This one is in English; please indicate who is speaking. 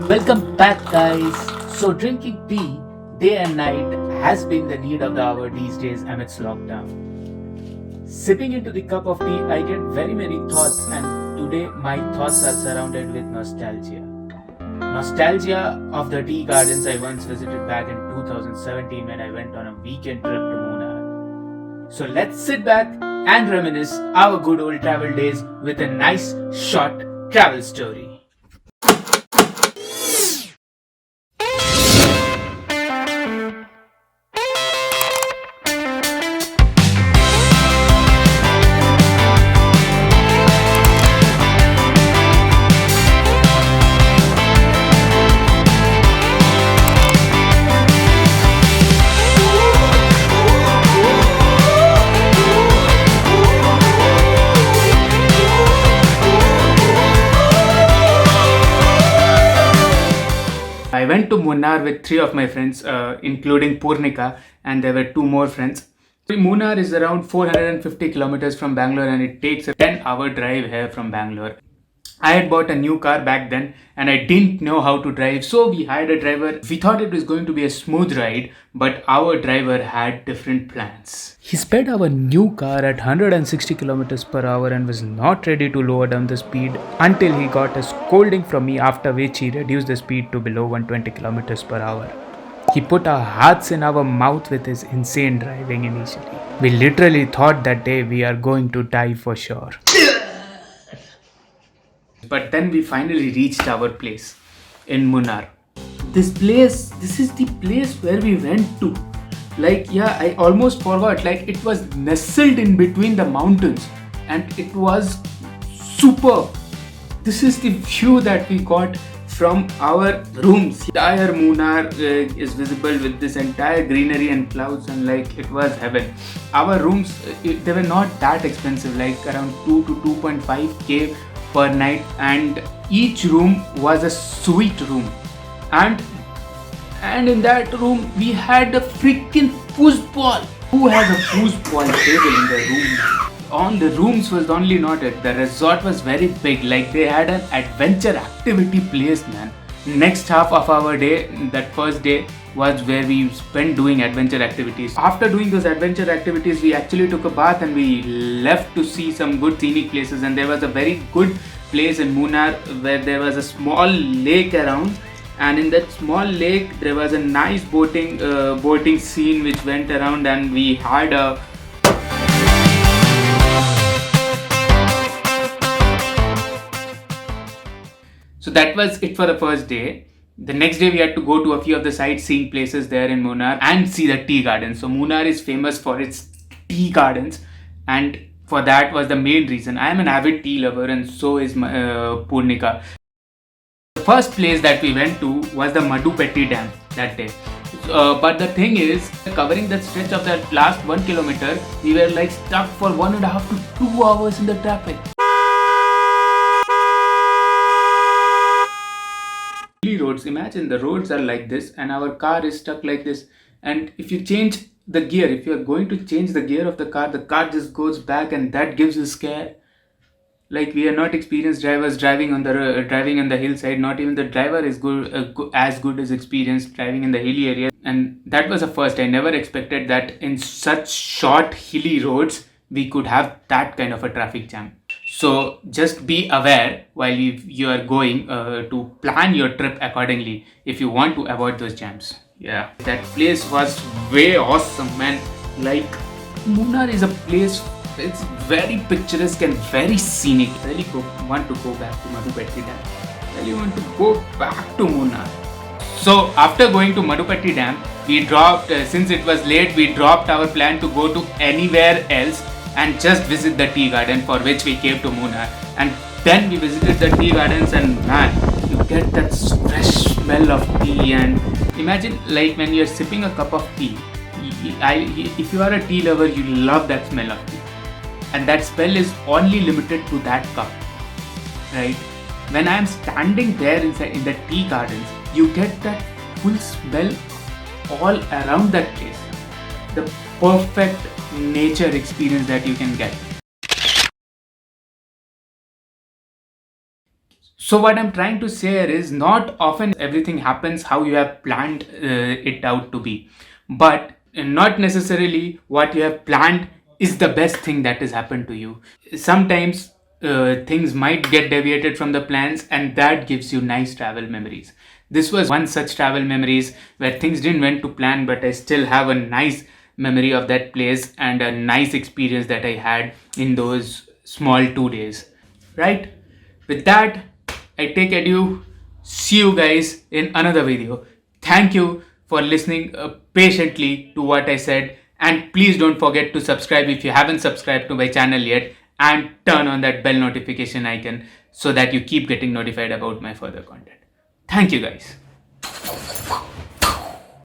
Speaker 1: Welcome back, guys. So, drinking tea day and night has been the need of the hour these days amidst lockdown. Sipping into the cup of tea, I get very many thoughts, and today my thoughts are surrounded with nostalgia. Nostalgia of the tea gardens I once visited back in 2017 when I went on a weekend trip to Munnar. So, let's sit back and reminisce our good old travel days with a nice short travel story. I went to Munnar with three of my friends, including Purnika, and there were two more friends. Munnar is around 450 kilometers from Bangalore, and it takes a 10-hour drive here from Bangalore. I had bought a new car back then and I didn't know how to drive, so we hired a driver. We thought it was going to be a smooth ride, but our driver had different plans. He sped our new car at 160 kilometers per hour and was not ready to lower down the speed until he got a scolding from me, after which he reduced the speed to below 120 kilometers per hour. He put our hearts in our mouth with his insane driving initially. We literally thought that day we are going to die for sure. But then we finally reached our place in Munnar. This is the place where we went to. I almost forgot. It was nestled in between the mountains and it was superb. This is the view that we got from our rooms. Entire Munnar is visible with this entire greenery and clouds, and it was heaven. Our rooms, they were not that expensive, around 2 to 2.5k per night, and each room was a suite room, and in that room we had a freaking foosball. Who has a foosball table in the room? On the rooms was only not it. The resort was very big. They had an adventure activity place, man. Next half of our day, that first day, was where we spent doing adventure activities. After doing those adventure activities, we actually took a bath and we left to see some good scenic places. And there was a very good place in Munnar where there was a small lake around, and in that small lake there was a nice boating scene which went around, and we had a So that was it for the first day. The next day we had to go to a few of the sightseeing places there in Munnar and see the tea gardens. So Munnar is famous for its tea gardens, and for that was the main reason. I am an avid tea lover, and so is Purnika. The first place that we went to was the Madupetty Dam that day. But the thing is, covering that stretch of that last 1 kilometer, we were stuck for 1.5 to 2 hours in the traffic. Roads, imagine the roads are like this and our car is stuck like this, and if you change the gear, if you are going to change the gear of the car just goes back, and that gives you scare. We are not experienced drivers driving on the hillside. Not even the driver is as good as experienced driving in the hilly area, and that was a first. I never expected that in such short hilly roads we could have that kind of a traffic jam. So just be aware while you are going to plan your trip accordingly if you want to avoid those jams. Yeah, that place was way awesome, man. Munnar is a place, it's very picturesque and very scenic. I really want to go back to Madupetty Dam. I really want to go back to Munnar. So after going to Madupetty Dam, we dropped, since it was late, we dropped our plan to go to anywhere else and just visit the tea garden, for which we came to Munnar. And then we visited the tea gardens, and man, you get that fresh smell of tea. And imagine when you're sipping a cup of tea, if you are a tea lover, you love that smell of tea, and that smell is only limited to that cup, right? When I am standing there inside in the tea gardens, you get that full smell all around that place. The perfect nature experience that you can get. So what I'm trying to say here is, not often everything happens how you have planned it out to be, but not necessarily what you have planned is the best thing that has happened to you. Sometimes things might get deviated from the plans, and that gives you nice travel memories. This was one such travel memories where things didn't went to plan, but I still have a nice memory of that place and a nice experience that I had in those small 2 days. Right? With that, I take adieu. See you guys in another video. Thank you for listening patiently to what I said, and please don't forget to subscribe if you haven't subscribed to my channel yet, and turn on that bell notification icon so that you keep getting notified about my further content. Thank you guys.